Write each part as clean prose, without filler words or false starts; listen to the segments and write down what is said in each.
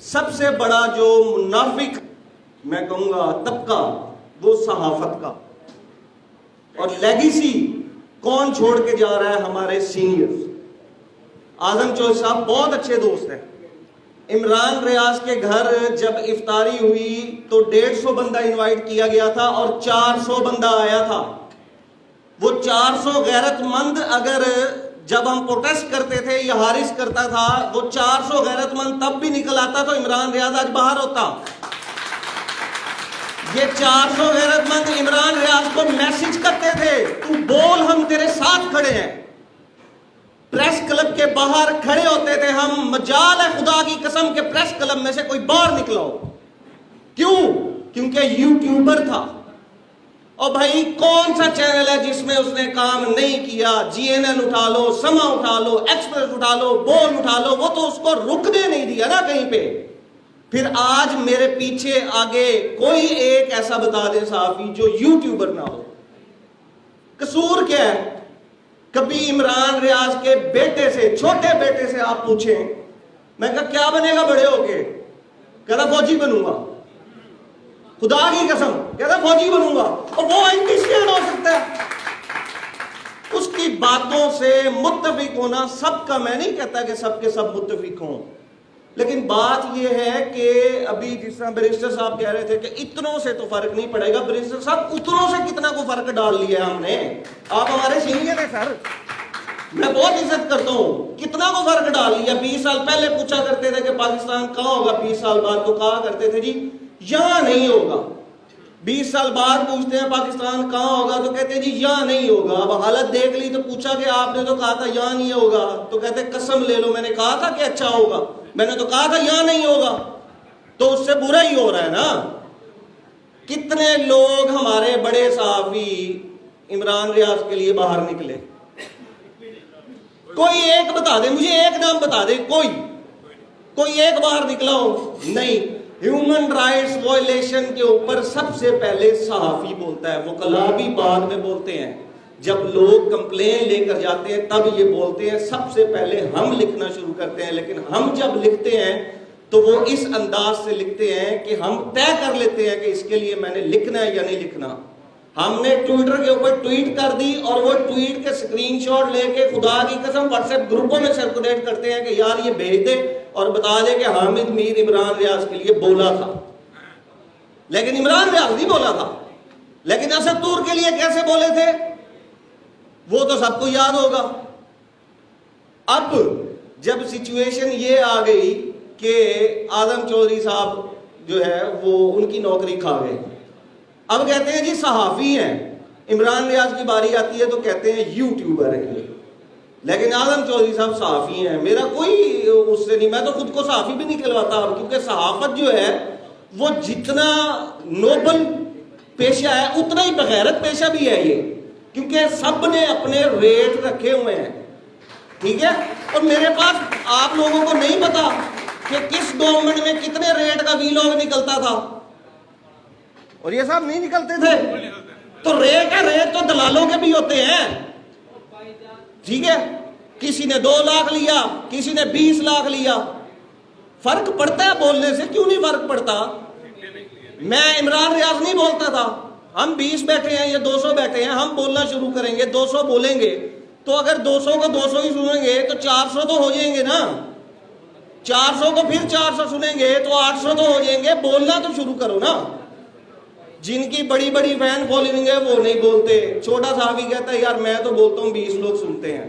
सबसे बड़ा जो मुनाफिक मैं कहूंगा तबका वो सहाफत का, और लेगेसी कौन छोड़ के जा रहा है? हमारे सीनियर्स। आजम चौधरी साहब बहुत अच्छे दोस्त हैं। इमरान रियाज के घर जब इफ्तारी हुई तो 150 बंदा इनवाइट किया गया था और 400 बंदा आया था। वो 400 गैरतमंद अगर जब हम प्रोटेस्ट करते थे या हारिस करता था, वो 400 गैरतमंद तब भी निकल आता तो इमरान रियाज आज बाहर होता। ये 400 गैरतमंद इमरान रियाज को मैसेज करते थे, तू बोल, हम तेरे साथ खड़े हैं। प्रेस क्लब के बाहर खड़े होते थे हम, मजाल है खुदा की कसम के प्रेस क्लब में से कोई बाहर निकला हो। क्यों? क्योंकि यूट्यूबर था। और भाई कौन सा चैनल है जिसमें उसने काम नहीं किया? जीएनएन उठा लो, समा उठा लो, एक्सप्रेस उठा लो, बोल उठा लो, वो तो उसको रुकने नहीं दिया ना कहीं पे। फिर आज मेरे पीछे आगे कोई एक ऐसा बता दे साहबी जो यूट्यूबर ना हो। कसूर क्या है? कभी इमरान रियाज के बेटे से, छोटे बेटे से आप पूछें, मैं कहा क्या बनेगा बड़े होके? कहता फौजी बनूंगा। खुदा की कसम कहता फौजी बनूंगा। और वो एंटीस्टेट हो सकता है। उसकी बातों से मुत्तफिक होना सबका, मैं नहीं कहता कि सबके सब मुत्तफिक हों, लेकिन बात यह है कि अभी जिस तरह बैरिस्टर साहब कह रहे थे कि इतनों से तो फर्क नहीं पड़ेगा। बैरिस्टर साहब उतनों से कितना को फर्क डाल लिया हमने। आप हमारे सीनियर हैं सर, मैं बहुत इज्जत करता हूं। कितना को फर्क डाल लिया? 20 साल पहले पूछा करते थे कि पाकिस्तान कहां होगा 20 साल बाद, तो कहा करते थे जी यहां नहीं होगा। 20 साल बाद पूछते हैं पाकिस्तान कहां होगा, तो कहते हैं जी यहां नहीं होगा। अब हालत देख ली तो पूछा कि आपने तो कहा था यहां नहीं होगा, तो कहते कसम ले लो मैंने कहा था कि अच्छा होगा, मैंने तो कहा था यहां नहीं होगा। तो उससे बुरा ही हो रहा है ना। कितने लोग हमारे बड़े साहबी इमरान रियाज के लिए बाहर निकले? कोई एक बता दे मुझे, एक नाम बता दे, कोई एक बाहर निकला हो? नहीं। ह्यूमन राइट्स वायलेशन के ऊपर सबसे पहले सहाफी बोलता है। वो कलाबी बाद में बोलते हैं, जब लोग कंप्लेन लेकर जाते हैं तब ये बोलते हैं। सबसे पहले हम लिखना शुरू करते हैं, लेकिन हम जब लिखते हैं तो वो इस अंदाज से लिखते हैं कि हम तय कर लेते हैं कि इसके लिए मैंने लिखना है या नहीं लिखना। हमने ट्विटर के ऊपर ट्वीट कर दी और वो ट्वीट के स्क्रीनशॉट लेके खुदा की कसम व्हाट्सएप ग्रुपों में सर्कुलेट करते हैं कि यार ये भेज दे और बता दे कि हामिद मीर इमरान रियाज के लिए बोला था, लेकिन इमरान रियाज नहीं बोला था। लेकिन असद तूर के लिए कैसे बोले थे वो तो सबको याद होगा। अब जब सिचुएशन ये आ गई कि आजम चौधरी साहब जो है वो उनकी नौकरी खा गए, अब कहते हैं जी सहाफी हैं। इमरान रियाज की बारी आती है तो कहते हैं यूट्यूबर है ये, लेकिन आजम चौधरी साहब सहाफी हैं। मेरा कोई उससे नहीं, मैं तो खुद को सहाफी भी नहीं कहलवाता, क्योंकि सहाफत जो है वो जितना नोबल पेशा है उतना ही बगैरत पेशा भी है ये, क्योंकि सब ने अपने रेट रखे हुए हैं, ठीक है। और मेरे पास आप लोगों को नहीं पता कि किस गवर्नमेंट में कितने रेट का वीलॉग निकलता था, और ये सब नहीं निकलते थे। तो रेट है, रेट तो दलालों के भी होते हैं, ठीक है। किसी ने 2 लाख लिया, किसी ने 20 लाख लिया। फर्क पड़ता है बोलने से? क्यों नहीं फर्क पड़ता? मैं इमरान रियाज नहीं बोलता था, हम 20 बैठे हैं या 200 बैठे हैं, हम बोलना शुरू करेंगे, 200 बोलेंगे, तो अगर 200 को 200 ही सुनेंगे तो 400 तो हो जाएंगे ना। 400 को फिर 400 सुनेंगे तो 800 तो हो जाएंगे। बोलना तो शुरू करो ना। जिनकी बड़ी बड़ी फैन फॉलोइंग है वो नहीं बोलते। छोटा सा भी कहता है यार मैं तो बोलता हूँ 20 लोग सुनते हैं।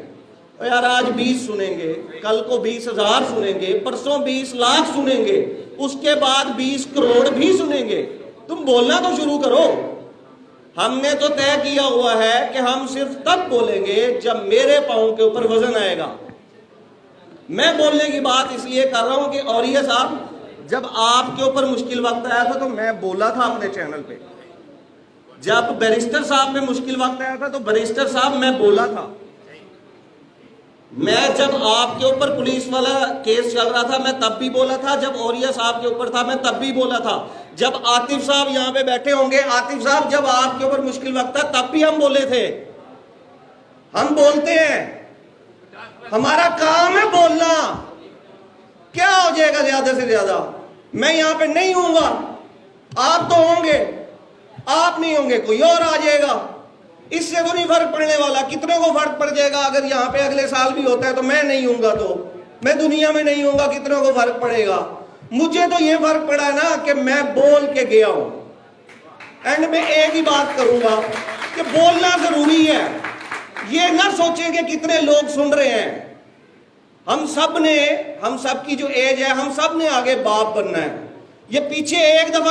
तो यार आज 20 सुनेंगे, कल को 20,000 सुनेंगे, परसों 20 लाख सुनेंगे, उसके बाद 20 करोड़ भी सुनेंगे। तुम बोलना तो शुरू करो। हमने तो तय किया हुआ है कि हम सिर्फ तब बोलेंगे जब मेरे पांव के ऊपर वजन आएगा। मैं बोलने की बात इसलिए कर रहा हूं कि औरिया साहब जब आपके ऊपर मुश्किल वक्त आया था तो मैं बोला था अपने चैनल पे, जब बैरिस्टर साहब पे मुश्किल वक्त आया था तो बैरिस्टर साहब मैं बोला था। मैं जब आपके ऊपर पुलिस वाला केस चल रहा था मैं तब भी बोला था, जब औरिया साहब के ऊपर था मैं तब भी बोला था, जब आतिफ साहब यहां पे बैठे होंगे, आतिफ साहब जब आपके ऊपर मुश्किल वक्त था तब भी हम बोले थे। हम बोलते हैं, हमारा काम है बोलना। क्या हो जाएगा ज्यादा से ज्यादा? मैं यहां पे नहीं हूंगा, आप तो होंगे, आप नहीं होंगे कोई और आ जाएगा, इससे तो नहीं फर्क पड़ने वाला। कितने को फर्क पड़ जाएगा अगर यहां पे अगले साल भी होता है तो मैं नहीं हूंगा, तो मैं दुनिया में नहीं हूंगा, कितनों को फर्क पड़ेगा? मुझे तो ये फर्क पड़ा ना कि मैं बोल के गया हूं। एंड में एक ही बात करूंगा कि बोलना जरूरी है। ये ना सोचें कि कितने लोग सुन रहे हैं। हम सब की जो एज है, हम सब ने आगे बाप बनना है। ये पीछे एक दफा